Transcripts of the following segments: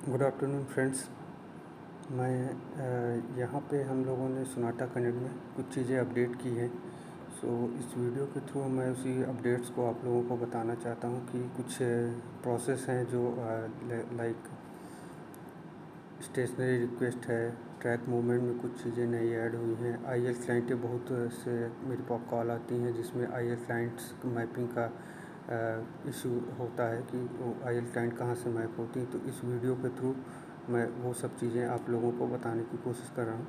Good afternoon friends. यहाँ पे हम लोगों ने सोनाटा कनेक्ट में कुछ चीज़ें अपडेट की हैं। इस वीडियो के थ्रू मैं उसी अपडेट्स को आप लोगों को बताना चाहता हूँ कि कुछ प्रोसेस हैं जो लाइक स्टेशनरी रिक्वेस्ट है, ट्रैक मूवमेंट में कुछ चीज़ें नई ऐड हुई हैं। आईएल क्लाइंटें बहुत से मेरे पास कॉल आती हैं जिसमें आईएल क्लाइंट्स मैपिंग का इशू होता है कि आईएल क्लाइंट कहाँ से मैप होती है। तो इस वीडियो के थ्रू मैं वो सब चीज़ें आप लोगों को बताने की कोशिश कर रहा हूँ।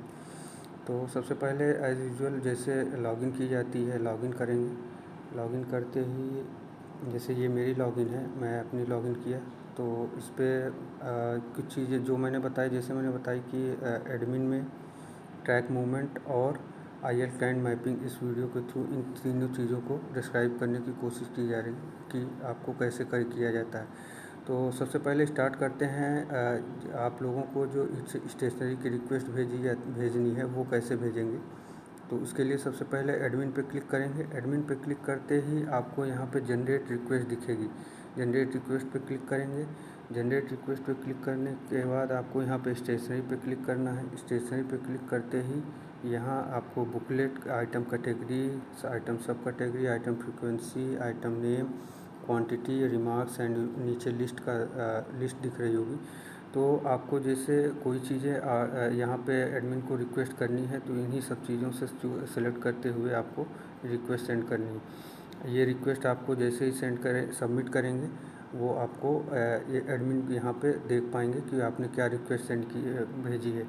तो सबसे पहले एज़ यूजुअल जैसे लॉगिन की जाती है, लॉगिन करेंगे। लॉगिन करते ही जैसे ये मेरी लॉगिन है, मैं अपनी लॉगिन किया तो इस पर कुछ चीज़ें जो मैंने बताई, जैसे मैंने बताई कि एडमिन में ट्रैक मूवमेंट और आईएल क्लाइंट मैपिंग, इस वीडियो के थ्रू इन तीनों चीज़ों को डिस्क्राइब करने की कोशिश की जा रही है कि आपको कैसे किया जाता है। तो सबसे पहले स्टार्ट करते हैं। आप लोगों को जो स्टेशनरी की रिक्वेस्ट भेजनी है वो कैसे भेजेंगे। तो उसके लिए सबसे पहले एडमिन पे क्लिक करेंगे। एडमिन पे क्लिक करते ही आपको यहाँ पे जनरेट रिक्वेस्ट दिखेगी। जनरेट रिक्वेस्ट पे क्लिक करेंगे। जनरेट रिक्वेस्ट पे क्लिक करने के बाद आपको यहाँ पे स्टेशनरी पे क्लिक करना है। स्टेशनरी पे क्लिक करते ही यहाँ आपको बुकलेट, आइटम कैटेगरी, आइटम सब category, item frequency, item name, quantity, remarks and नीचे लिस्ट दिख रही होगी। तो आपको जैसे कोई चीज़ें यहाँ पे एडमिन को रिक्वेस्ट करनी है तो इन्हीं सब चीज़ों से सेलेक्ट करते हुए आपको रिक्वेस्ट सेंड करनी है। ये रिक्वेस्ट आपको जैसे ही सबमिट करेंगे वो आपको ये एडमिन यहाँ पे देख पाएंगे कि आपने क्या रिक्वेस्ट भेजी है।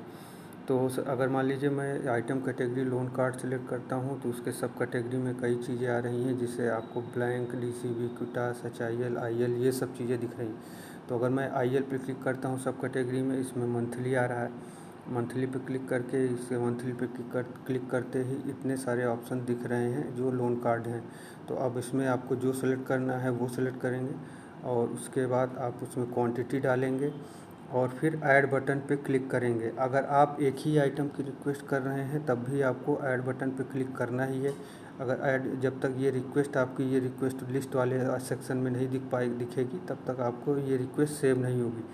तो अगर मान लीजिए मैं item category loan card select करता हूँ तो उसके सब कैटेगरी में कई चीज़ें आ रही हैं, जिससे आपको ब्लैंक, डीसीबी, क्विटास, एचआईएल, आईएल ये सब चीज़ें दिख रही हैं। तो अगर मैं आईएल पे क्लिक करता हूँ सब कैटेगरी में, इसमें मंथली आ रहा है। मंथली पे क्लिक करके इसके मंथली पे क्लिक करते ही इतने सारे ऑप्शन दिख रहे हैं जो लोन कार्ड हैं। तो अब इसमें आपको जो सेलेक्ट करना है वो सेलेक्ट करेंगे और उसके बाद आप उसमें क्वांटिटी डालेंगे और फिर ऐड बटन पे क्लिक करेंगे। अगर आप एक ही आइटम की रिक्वेस्ट कर रहे हैं तब भी आपको ऐड बटन पे क्लिक करना ही है। अगर जब तक ये रिक्वेस्ट आपकी ये रिक्वेस्ट लिस्ट वाले सेक्शन में नहीं दिखेगी तब तक आपको ये रिक्वेस्ट सेव नहीं होगी।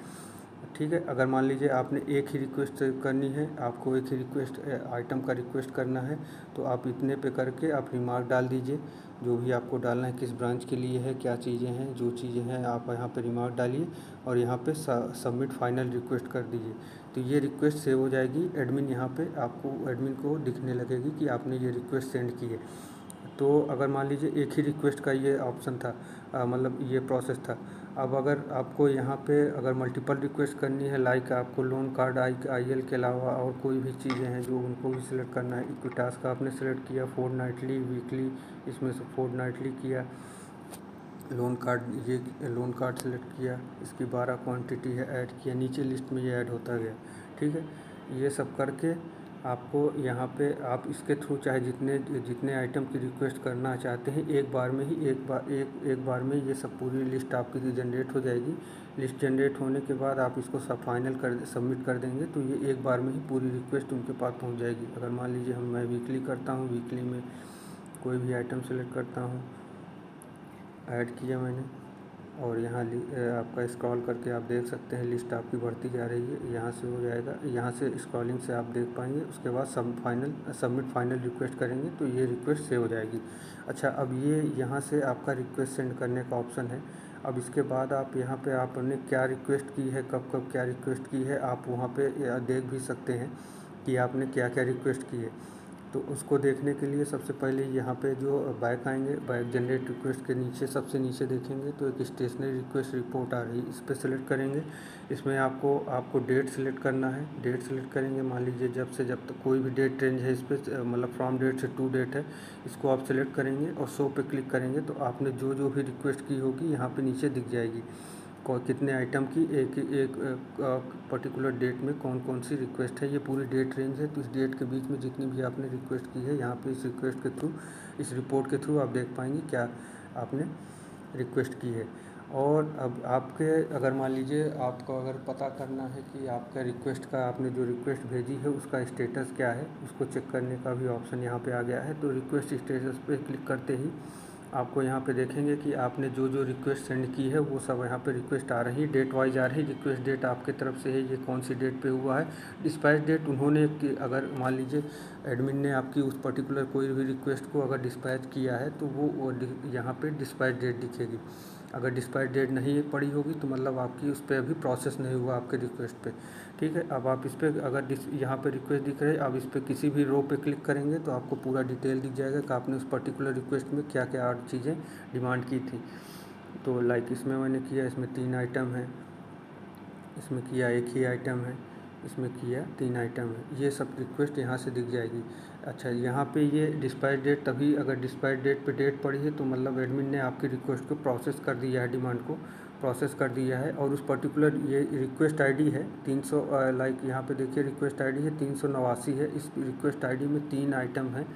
ठीक है। अगर मान लीजिए आपने एक ही रिक्वेस्ट करनी है, आपको एक ही रिक्वेस्ट आइटम का रिक्वेस्ट करना है तो आप इतने पे करके आप रिमार्क डाल दीजिए, जो भी आपको डालना है, किस ब्रांच के लिए है, क्या चीज़ें हैं, जो चीज़ें हैं आप यहाँ पे रिमार्क डालिए और यहाँ पे सबमिट फाइनल रिक्वेस्ट कर दीजिए। तो ये रिक्वेस्ट सेव हो जाएगी। एडमिन यहाँ पे आपको एडमिन को दिखने लगेगी कि आपने ये रिक्वेस्ट सेंड की है। तो अगर मान लीजिए एक ही रिक्वेस्ट का ये ऑप्शन था, मतलब ये प्रोसेस था। अब अगर आपको यहाँ पे अगर मल्टीपल रिक्वेस्ट करनी है, लाइक आपको लोन कार्ड आईएल के अलावा और कोई भी चीज़ें हैं जो उनको भी सिलेक्ट करना है। इक्विटास का आपने सेलेक्ट किया, फोर्टनाइटली, वीकली, इसमें से फोर्टनाइटली किया। लोन कार्ड, ये लोन कार्ड सेलेक्ट किया, इसकी 12 क्वांटिटी है, ऐड किया, नीचे लिस्ट में ये ऐड होता गया। ठीक है। ये सब करके आपको यहाँ पे आप इसके थ्रू चाहे जितने जितने आइटम की रिक्वेस्ट करना चाहते हैं एक बार में ही एक बार में ये सब पूरी लिस्ट आपकी जनरेट हो जाएगी। लिस्ट जनरेट होने के बाद आप इसको सब फाइनल सबमिट कर देंगे तो ये एक बार में ही पूरी रिक्वेस्ट उनके पास पहुँच जाएगी। अगर मान लीजिए मैं वीकली करता हूँ, वीकली में कोई भी आइटम सेलेक्ट करता हूँ, ऐड किया मैंने और यहाँ आपका स्क्रॉल करके आप देख सकते हैं लिस्ट आपकी बढ़ती जा रही है। यहाँ से हो जाएगा, यहाँ से स्क्रॉलिंग से आप देख पाएंगे। उसके बाद सबमिट फाइनल रिक्वेस्ट करेंगे तो ये रिक्वेस्ट सेव हो जाएगी। अच्छा, अब ये यहाँ से आपका रिक्वेस्ट सेंड करने का ऑप्शन है। अब इसके बाद आप यहाँ पे आपने क्या रिक्वेस्ट की है, कब कब क्या रिक्वेस्ट की है, आप वहाँ पे देख भी सकते हैं कि आपने क्या क्या रिक्वेस्ट की है। तो उसको देखने के लिए सबसे पहले यहाँ पे जो बैक आएंगे, बैक जनरेट रिक्वेस्ट के नीचे सबसे नीचे देखेंगे तो एक स्टेशनरी रिक्वेस्ट रिपोर्ट आ रही है, इस पर सेलेक्ट करेंगे। इसमें आपको डेट सेलेक्ट करना है। डेट सेलेक्ट करेंगे, मान लीजिए जब तक कोई भी डेट रेंज है इस पर, मतलब फ्रॉम डेट से टू डेट है, इसको आप सेलेक्ट करेंगे और शो पे क्लिक करेंगे तो आपने जो भी रिक्वेस्ट की होगी यहाँ पे नीचे दिख जाएगी। कितने आइटम की एक पर्टिकुलर डेट में कौन कौन सी रिक्वेस्ट है, ये पूरी डेट रेंज है। तो इस डेट के बीच में जितनी भी आपने रिक्वेस्ट की है यहाँ पे इस रिक्वेस्ट के थ्रू, इस रिपोर्ट के थ्रू आप देख पाएंगे क्या आपने रिक्वेस्ट की है। और अब आपके अगर मान लीजिए आपको अगर पता करना है कि आपका रिक्वेस्ट का, आपने जो रिक्वेस्ट भेजी है उसका स्टेटस क्या है, उसको चेक करने का भी ऑप्शन यहाँ पे आ गया है। तो रिक्वेस्ट स्टेटस पे क्लिक करते ही आपको यहाँ पे देखेंगे कि आपने जो जो रिक्वेस्ट सेंड की है वो सब यहाँ पे रिक्वेस्ट आ रही है, डेट वाइज आ रही है। रिक्वेस्ट डेट आपके तरफ से है, ये कौन सी डेट पे हुआ है। डिस्पैच डेट उन्होंने अगर मान लीजिए एडमिन ने आपकी उस पर्टिकुलर कोई भी रिक्वेस्ट को अगर डिस्पैच किया है तो वो यहाँ पे डिस्पैच डेट दिखेगी। अगर डिस्पैच डेट नहीं पड़ी होगी तो मतलब आपकी उस पर अभी प्रोसेस नहीं हुआ आपके रिक्वेस्ट पे। ठीक है, अब आप इस पर अगर यहाँ पे रिक्वेस्ट दिख रही है, आप इस पर किसी भी रो पे क्लिक करेंगे तो आपको पूरा डिटेल दिख जाएगा कि आपने उस पर्टिकुलर रिक्वेस्ट में क्या क्या चीज़ें डिमांड की थी। तो लाइक इसमें मैंने किया, इसमें 3 आइटम है, इसमें किया 1 ही आइटम है, इसमें किया 3 आइटम है। ये सब रिक्वेस्ट यहाँ से दिख जाएगी। अच्छा, यहाँ पे ये डिस्पैच डेट, तभी अगर डिस्पैच डेट पे डेट पड़ी है तो मतलब एडमिन ने आपकी रिक्वेस्ट को प्रोसेस कर दिया है, डिमांड को प्रोसेस कर दिया है। और उस पर्टिकुलर ये रिक्वेस्ट आईडी है 300, लाइक यहाँ पे देखिए रिक्वेस्ट आईडी है 389 है। इस रिक्वेस्ट आईडी में 3 आइटम है।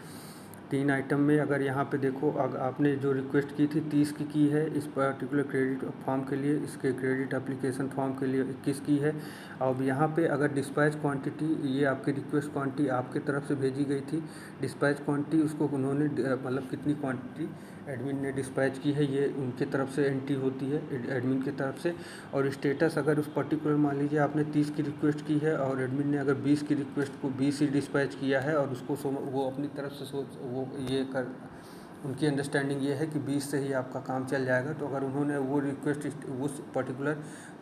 3 आइटम में अगर यहाँ पे देखो, अगर आपने जो रिक्वेस्ट की थी 30 की है इस पर्टिकुलर क्रेडिट फॉर्म के लिए, इसके क्रेडिट एप्लीकेशन फॉर्म के लिए 21 की है। अब यहाँ पे अगर डिस्पैच क्वांटिटी, ये आपकी रिक्वेस्ट क्वांटिटी आपके तरफ से भेजी गई थी, डिस्पैच क्वांटिटी उसको उन्होंने मतलब कितनी क्वांटिटी एडमिन ने डिस्पैच की है ये उनके तरफ से एंट्री होती है एडमिन की तरफ से। और स्टेटस अगर उस पर्टिकुलर मान लीजिए आपने 30 की रिक्वेस्ट की है और एडमिन ने अगर 20 की रिक्वेस्ट को 20 ही डिस्पैच किया है और उसको वो अपनी तरफ से वो ये कर, उनकी अंडरस्टैंडिंग ये है कि 20 से ही आपका काम चल जाएगा। तो अगर उन्होंने वो रिक्वेस्ट उस पर्टिकुलर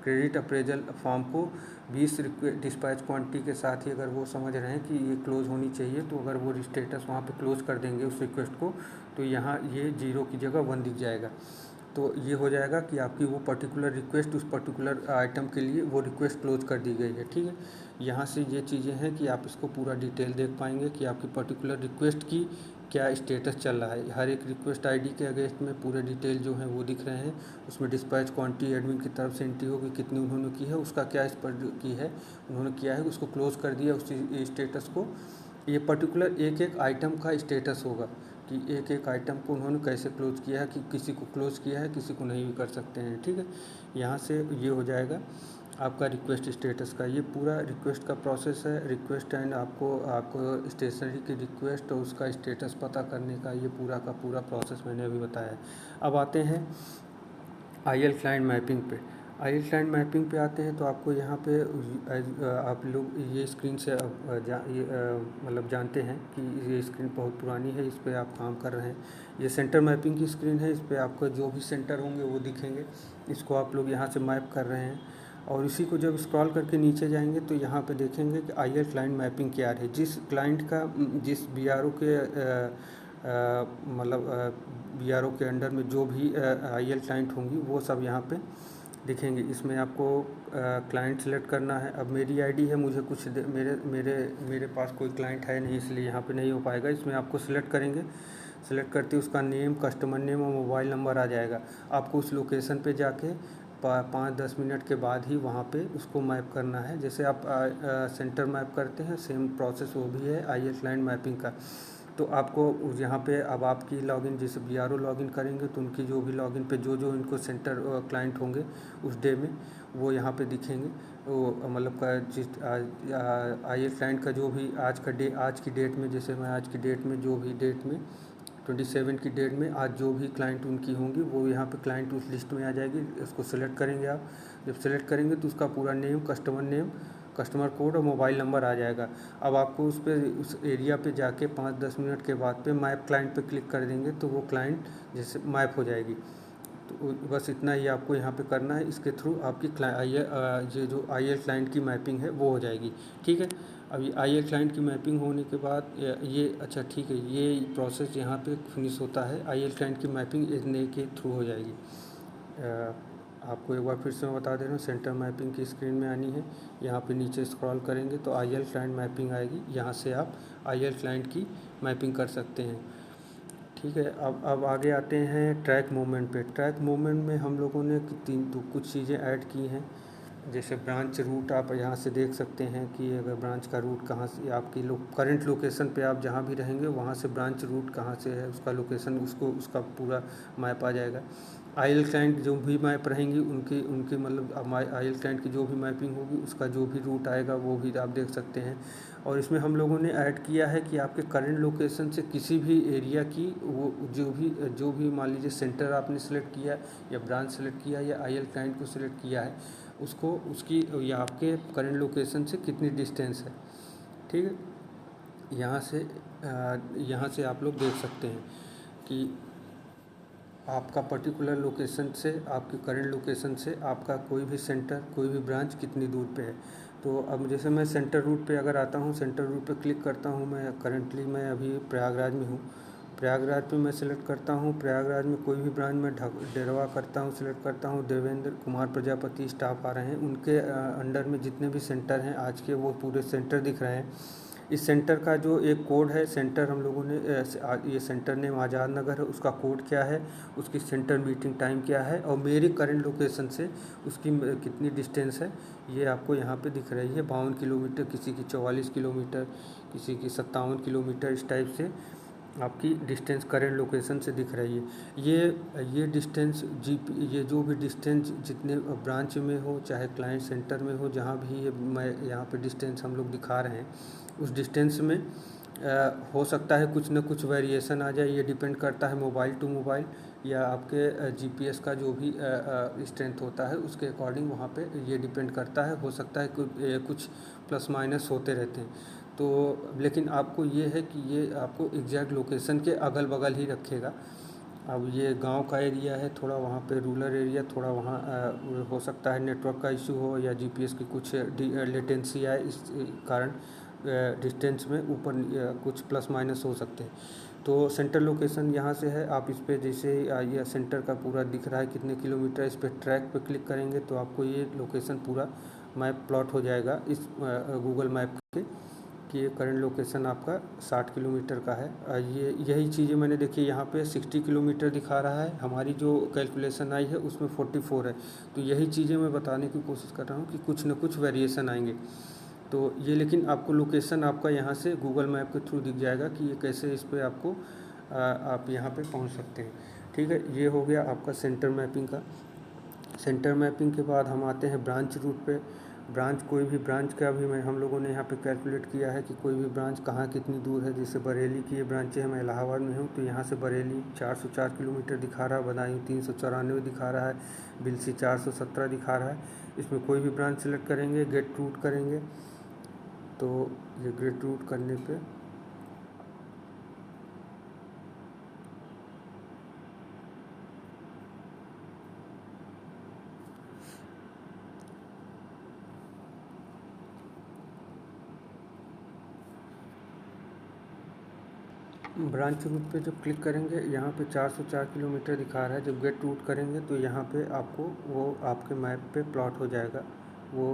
क्रेडिट अप्रेजल फॉर्म को 20 डिस्पैच क्वांटिटी के साथ ही अगर वो समझ रहे हैं कि ये क्लोज़ होनी चाहिए, तो अगर वो स्टेटस वहाँ पे क्लोज़ कर देंगे उस रिक्वेस्ट को, तो यहाँ ये 0 की जगह 1 दिख जाएगा। तो ये हो जाएगा कि आपकी वो पर्टिकुलर रिक्वेस्ट उस पर्टिकुलर आइटम के लिए वो रिक्वेस्ट क्लोज कर दी गई है। ठीक है, यहाँ से ये चीज़ें हैं कि आप इसको पूरा डिटेल देख पाएंगे कि आपकी पर्टिकुलर रिक्वेस्ट की क्या स्टेटस चल रहा है। हर एक रिक्वेस्ट आईडी के अगेंस्ट में पूरे डिटेल जो हैं वो दिख रहे हैं। उसमें डिस्पैच क्वांटिटी एडमिन की तरफ से एंट्री होगी, कितनी उन्होंने की है, उसका क्या इस पर की है उन्होंने किया है, उसको क्लोज़ कर दिया उस स्टेटस को। ये पर्टिकुलर एक एक आइटम का स्टेटस होगा कि एक एक आइटम को उन्होंने कैसे क्लोज़ किया है, कि किसी को क्लोज़ किया है, किसी को नहीं भी कर सकते हैं। ठीक है, यहाँ से ये हो जाएगा आपका रिक्वेस्ट स्टेटस का। ये पूरा रिक्वेस्ट का प्रोसेस है। रिक्वेस्ट एंड आपको स्टेशनरी की रिक्वेस्ट और उसका स्टेटस पता करने का ये पूरा का पूरा प्रोसेस मैंने अभी बताया है। अब आते हैं IL क्लाइंट मैपिंग पे। IL क्लाइंट मैपिंग पे आते हैं तो आपको यहाँ पे आप लोग ये स्क्रीन से मतलब जानते हैं कि ये स्क्रीन बहुत पुरानी है, इस पर आप काम कर रहे हैं। ये सेंटर मैपिंग की स्क्रीन है, इस पर आपको जो भी सेंटर होंगे वो दिखेंगे। इसको आप लोग यहाँ से मैप कर रहे हैं और इसी को जब स्क्रॉल करके नीचे जाएंगे तो यहाँ पे देखेंगे कि IL क्लाइंट मैपिंग क्या है। जिस क्लाइंट का जिस BRO के मतलब BRO के अंडर में जो भी IL क्लाइंट होंगी वो सब यहाँ पे दिखेंगे। इसमें आपको क्लाइंट सेलेक्ट करना है। अब मेरी आईडी है, मुझे कुछ मेरे मेरे मेरे पास कोई क्लाइंट है नहीं, इसलिए यहाँ पे नहीं हो पाएगा। इसमें आपको सिलेक्ट करेंगे, सेलेक्ट करते उसका नेम, कस्टमर नेम और मोबाइल नंबर आ जाएगा। आपको उस लोकेशन पे जाके 5-10 मिनट के बाद ही वहाँ पे उसको मैप करना है। जैसे आप सेंटर मैप करते हैं, सेम प्रोसेस वो भी है IL क्लाइंट मैपिंग का। तो आपको यहाँ पे अब आपकी लॉगिन जैसे BRO लॉगिन करेंगे तो उनकी जो भी लॉगिन पे जो जो इनको सेंटर क्लाइंट होंगे उस डे में वो यहाँ पे दिखेंगे। वो मतलब का जिस IL क्लाइंट का जो भी आज की डेट में, जैसे मैं आज की डेट में जो भी डेट में 27 की डेट में आज जो भी क्लाइंट उनकी होंगी वो यहाँ पे क्लाइंट उस लिस्ट में आ जाएगी। उसको सेलेक्ट करेंगे आप, जब सेलेक्ट करेंगे तो उसका पूरा नेम, कस्टमर कोड और मोबाइल नंबर आ जाएगा। अब आपको उस एरिया पे जाके 5-10 मिनट के बाद पे मैप क्लाइंट पे क्लिक कर देंगे तो वो क्लाइंट जैसे मैप हो जाएगी। तो बस इतना ही आपको यहाँ पे करना है। इसके थ्रू आपकी ये जो IL क्लाइंट की मैपिंग है वो हो जाएगी। ठीक है, अभी IL क्लाइंट की मैपिंग होने के बाद ये अच्छा ठीक है, ये प्रोसेस यहाँ पे फिनिश होता है। IL क्लाइंट की मैपिंग इतने के थ्रू हो जाएगी। आपको एक बार फिर से मैं बता दे रहा हूँ, सेंटर मैपिंग की स्क्रीन में आनी है। यहाँ पे नीचे स्क्रॉल करेंगे तो IL क्लाइंट मैपिंग आएगी। यहाँ से आप IL क्लाइंट की मैपिंग कर सकते हैं। ठीक है, अब आगे आते हैं ट्रैक मूवमेंट पे। ट्रैक मूवमेंट में हम लोगों ने कुछ चीज़ें ऐड की हैं। जैसे ब्रांच रूट आप यहाँ से देख सकते हैं कि अगर ब्रांच का रूट कहाँ से आपकी करंट लोकेशन पे आप जहाँ भी रहेंगे वहाँ से ब्रांच रूट कहाँ से है, उसका लोकेशन, उसको उसका पूरा मैप आ जाएगा। आईएल क्लाइंट जो भी मैप रहेंगी उनकी उनकी मतलब आईएल क्लाइंट की जो भी मैपिंग होगी उसका जो भी रूट आएगा वो भी आप देख सकते हैं। और इसमें हम लोगों ने ऐड किया है कि आपके करंट लोकेशन से किसी भी एरिया की वो जो भी मान लीजिए सेंटर आपने सेलेक्ट किया या ब्रांच सेलेक्ट किया या आईएल क्लाइंट को सिलेक्ट किया है, उसको उसकी या आपके करंट लोकेशन से कितनी डिस्टेंस है, ठीक है। यहाँ से आप लोग देख सकते हैं कि आपका पर्टिकुलर लोकेशन से, आपकी करंट लोकेशन से आपका कोई भी सेंटर, कोई भी ब्रांच कितनी दूर पे है। तो अब जैसे मैं सेंटर रूट पे अगर आता हूँ, सेंटर रूट पे क्लिक करता हूँ, मैं अभी प्रयागराज में हूँ। प्रयागराज पे मैं सिलेक्ट करता हूँ, प्रयागराज में कोई भी ब्रांच में डेरवा करता हूँ, सिलेक्ट करता हूँ, देवेंद्र कुमार प्रजापति स्टाफ आ रहे हैं, उनके अंडर में जितने भी सेंटर हैं आज के वो पूरे सेंटर दिख रहे हैं। इस सेंटर का जो एक कोड है, सेंटर हम लोगों ने ये सेंटर नेम आज़ाद नगर है, उसका कोड क्या है, उसकी सेंटर मीटिंग टाइम क्या है और मेरी करंट लोकेशन से उसकी कितनी डिस्टेंस है, ये आपको यहाँ पे दिख रही है। 52 किलोमीटर, किसी की 44 किलोमीटर, किसी की 57 किलोमीटर, इस टाइप से आपकी डिस्टेंस करंट लोकेशन से दिख रही है। ये डिस्टेंस ये जो भी डिस्टेंस जितने ब्रांच में हो चाहे क्लाइंट सेंटर में हो, जहाँ भी ये मैं यहाँ पे डिस्टेंस हम लोग दिखा रहे हैं, उस डिस्टेंस में हो सकता है कुछ न कुछ वेरिएशन आ जाए। ये डिपेंड करता है मोबाइल टू मोबाइल या आपके जीपीएस का जो भी स्ट्रेंथ होता है उसके अकॉर्डिंग वहाँ पे ये डिपेंड करता है। हो सकता है कुछ प्लस माइनस होते रहते हैं। तो लेकिन आपको ये है कि ये आपको एग्जैक्ट लोकेशन के अगल बगल ही रखेगा। अब ये गांव का एरिया है, थोड़ा वहाँ पे रूरल एरिया, थोड़ा वहाँ हो सकता है नेटवर्क का इशू हो या जीपीएस की कुछ लेटेंसी आए, इस कारण डिस्टेंस में ऊपर कुछ प्लस माइनस हो सकते हैं। तो सेंटर लोकेशन यहाँ से है, आप इस पर जैसे ये सेंटर का पूरा दिख रहा है कितने किलोमीटर, इस पर ट्रैक पे क्लिक करेंगे तो आपको ये लोकेशन पूरा मैप प्लॉट हो जाएगा इस गूगल मैप के कि ये करंट लोकेशन आपका 60 किलोमीटर का है। ये यही चीज़ें मैंने देखी, यहाँ पे 60 किलोमीटर दिखा रहा है, हमारी जो कैलकुलेशन आई है उसमें 44 है। तो यही चीज़ें मैं बताने की कोशिश कर रहा हूँ कि कुछ न कुछ वेरिएशन आएंगे। तो ये लेकिन आपको लोकेशन आपका यहाँ से गूगल मैप के थ्रू दिख जाएगा कि ये कैसे इस पर आपको आप यहाँ पे पहुँच सकते हैं, ठीक है। ये हो गया आपका सेंटर मैपिंग का। सेंटर मैपिंग के बाद हम आते हैं ब्रांच रूट पे। ब्रांच, कोई भी ब्रांच का भी हम लोगों ने यहाँ पे कैलकुलेट किया है कि कोई भी ब्रांच कहाँ कितनी दूर है। जैसे बरेली की ये ब्रांचें हैं, मैं इलाहाबाद में हूँ, तो यहाँ से बरेली 404 किलोमीटर दिखा रहा है, बदायूं 394 दिखा रहा है, बिलसी 417 दिखा रहा है। इसमें कोई भी ब्रांच सेलेक्ट करेंगे, गेट रूट करेंगे, तो ये गेट रूट करने पे ब्रांच रूट पे जब क्लिक करेंगे, यहाँ पे 404 किलोमीटर दिखा रहा है। जब गेट रूट करेंगे तो यहाँ पे आपको वो आपके मैप पे प्लॉट हो जाएगा। वो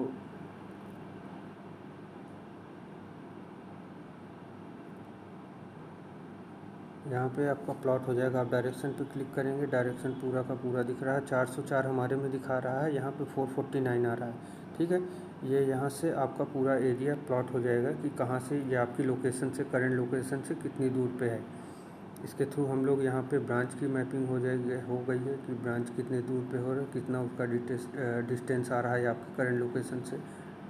यहाँ पे आपका प्लॉट हो जाएगा। आप डायरेक्शन पे क्लिक करेंगे, डायरेक्शन पूरा का पूरा दिख रहा है। 404 हमारे में दिखा रहा है, यहाँ पे 449 आ रहा है, ठीक है। ये यहाँ से आपका पूरा एरिया प्लॉट हो जाएगा कि कहाँ से ये आपकी लोकेशन से, करंट लोकेशन से कितनी दूर पे है। इसके थ्रू हम लोग यहाँ पे ब्रांच की मैपिंग हो गई है कि ब्रांच कितने दूर पे हो रहा है, कितना उसका डिस्टेंस आ रहा है आपके करंट लोकेशन से,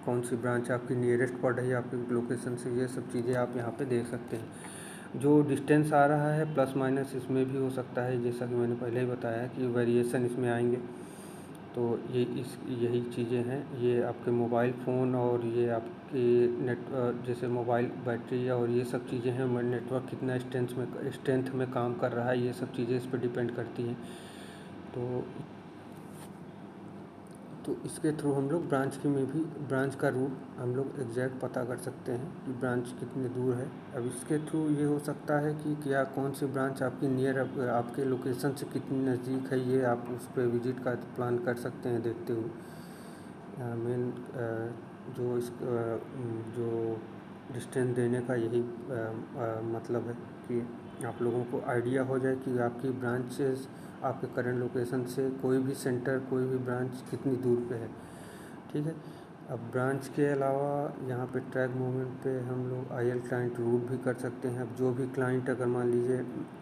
कौन सी ब्रांच आपकी नियरेस्ट पड़ रही है आपकी लोकेशन से। ये सब चीज़ें आप यहाँ पे देख सकते हैं। जो डिस्टेंस आ रहा है प्लस माइनस इसमें भी हो सकता है, जैसा कि मैंने पहले ही बताया कि वेरिएशन इसमें आएंगे। तो यही चीज़ें हैं। ये आपके मोबाइल फ़ोन और ये आपके जैसे मोबाइल बैटरी और ये सब चीज़ें हैं, नेटवर्क कितना स्ट्रेंथ में काम कर रहा है, ये सब चीज़ें इस पर डिपेंड करती हैं। तो इसके थ्रू हम लोग ब्रांच का रूट हम लोग एग्जैक्ट पता कर सकते हैं कि ब्रांच कितनी दूर है। अब इसके थ्रू ये हो सकता है कि क्या कौन सी ब्रांच आपकी आपके लोकेशन से कितनी नज़दीक है, ये आप उस पर विज़िट का प्लान कर सकते हैं देखते हुए। मेन जो डिस्टेंस देने का यही मतलब है कि आप लोगों को आइडिया हो जाए कि आपकी ब्रांचेस आपके करंट लोकेशन से कोई भी सेंटर, कोई भी ब्रांच कितनी दूर पे है, ठीक है। अब ब्रांच के अलावा यहाँ पे ट्रैक मूवमेंट पे हम लोग IL क्लाइंट रूट भी कर सकते हैं। अब जो भी क्लाइंट अगर मान लीजिए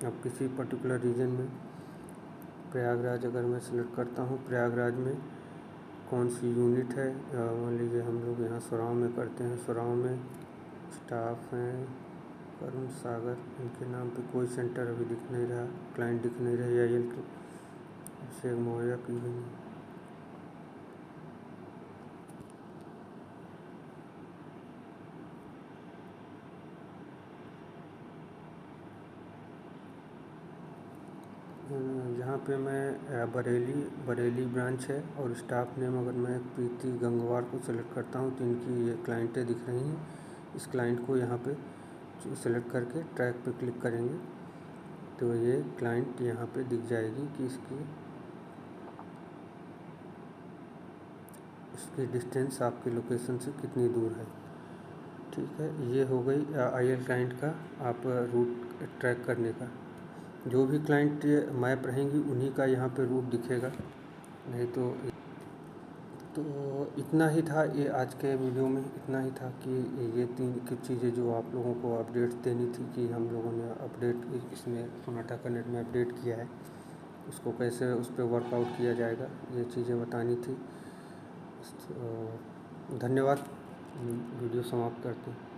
अब किसी पर्टिकुलर रीजन में प्रयागराज अगर मैं सेलेक्ट करता हूँ, प्रयागराज में कौन सी यूनिट है, मान लीजिए हम लोग यहाँ सुराव में करते हैं, सुराव में स्टाफ हैं करुण सागर, इनके नाम पे कोई सेंटर अभी दिख नहीं रहा, क्लाइंट दिख नहीं रहे IL के, अभिषेक मौर्य की भी नहीं। यहाँ पे मैं बरेली ब्रांच है और स्टाफ नेम अगर मैं प्रीति गंगवार को सेलेक्ट करता हूँ तो इनकी ये क्लाइंटें दिख रही हैं। इस क्लाइंट को यहाँ पे सेलेक्ट करके ट्रैक पे क्लिक करेंगे तो ये क्लाइंट यहाँ पे दिख जाएगी कि इसकी डिस्टेंस आपकी लोकेशन से कितनी दूर है। ठीक है, ये हो गई IL क्लाइंट का आप रूट ट्रैक करने का। जो भी क्लाइंट मैप रहेंगी उन्हीं का यहाँ पे रूट दिखेगा, नहीं तो इतना ही था। ये आज के वीडियो में इतना ही था कि ये 3 कुछ चीज़ें जो आप लोगों को अपडेट देनी थी कि हम लोगों ने अपडेट इसमें सोनाटा कनेक्ट में अपडेट किया है, उसको कैसे उस पर वर्कआउट किया जाएगा, ये चीज़ें बतानी थी। तो धन्यवाद, वीडियो समाप्त करते हैं।